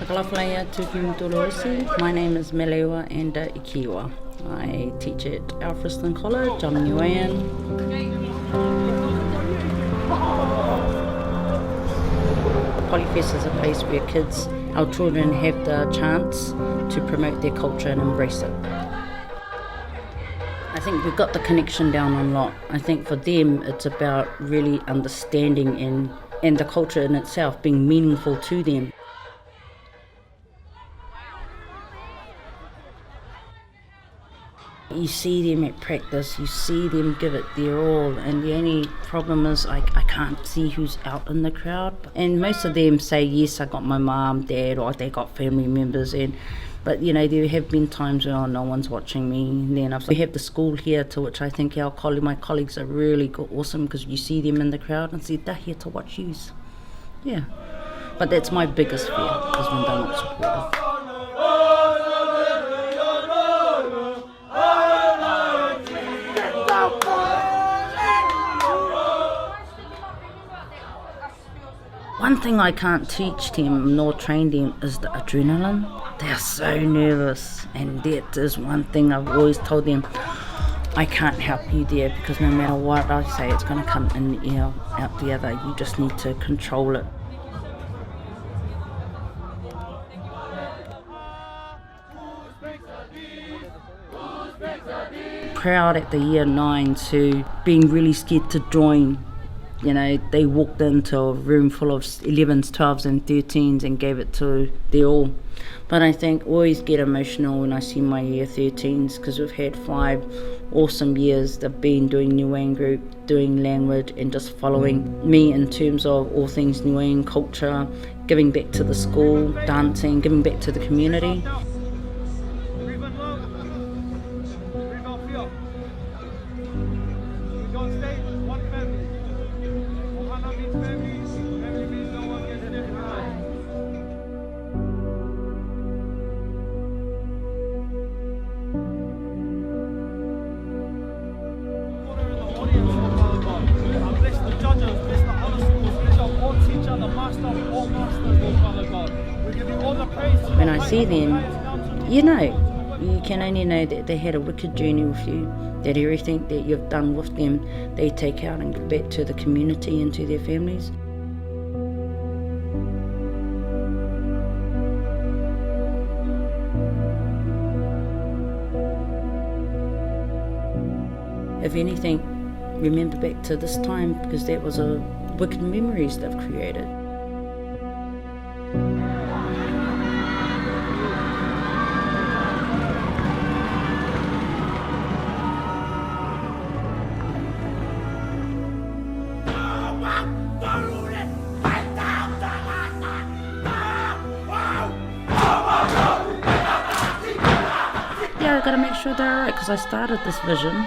Takalawhalaia tūpuni tūruosi. My name is Melewa Enda Ikiwa. I teach at Alfriston College. I'm Niuean. Polyfest is a place where our children have the chance to promote their culture and embrace it. I think we've got the connection down a lot. I think for them it's about really understanding and the culture in itself being meaningful to them. You see them at practice, you see them give it their all, and the only problem is I can't see who's out in the crowd. And most of them say, yes, I got my mum, dad, or they got family members, but there have been times where no one's watching me. And then we have the school here, to which I think my colleagues are really awesome, because you see them in the crowd and say, they're here to watch yous. Yeah, but that's my biggest fear, is when they're not supportive. One thing I can't teach them nor train them is the adrenaline. They're so nervous, and that is one thing I've always told them. I can't help you there, because no matter what I say, it's going to come in the ear, out the other. You just need to control it. Proud at the year 9 to being really scared to join. They walked into a room full of 11s, 12s and 13s and gave it to their all. But I think always get emotional when I see my year 13s, because we've had 5 awesome years. They've been doing Niuean group, doing language, and just following me in terms of all things Niuean culture, giving back to the school, dancing, giving back to the community. When I see them, you can only know that they had a wicked journey with you, that everything that you've done with them, they take out and give back to the community and to their families. If anything, remember back to this time, because that was a wicked memories they've created. Yeah, I've got to make sure they're alright, because I started this vision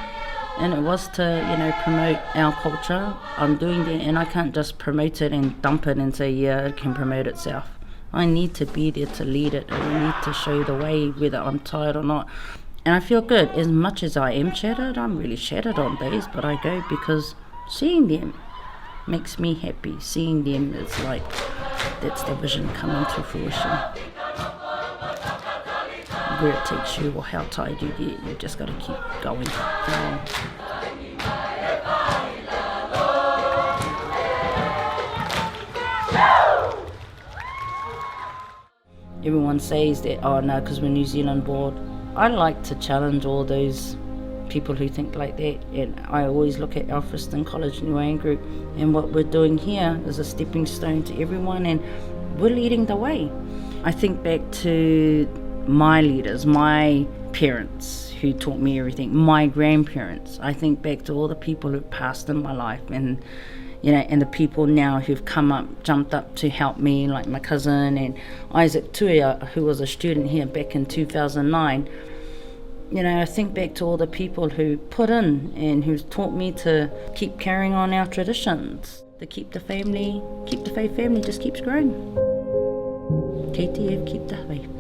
and it was to, promote our culture. I'm doing that, and I can't just promote it and dump it and say, yeah, it can promote itself. I need to be there to lead it, and I need to show the way, whether I'm tired or not. And I feel good. As much as I am shattered, I'm really shattered on days, but I go because seeing them makes me happy. Seeing them is like, that's the vision coming to fruition. Where it takes you or how tired you get, you just got to keep going. Everyone says that, oh no, because we're New Zealand board. I like to challenge all those people who think like that, and I always look at Alfriston College Niuean group, and what we're doing here is a stepping stone to everyone, and we're leading the way. I think back to my leaders, my parents who taught me everything, my grandparents. I think back to all the people who've passed in my life, and and the people now who've jumped up to help me, like my cousin and Isaac Tuia, who was a student here back in 2009. I think back to all the people who put in and who's taught me to keep carrying on our traditions, to keep the faith family just keeps growing. KTF, keep the faith.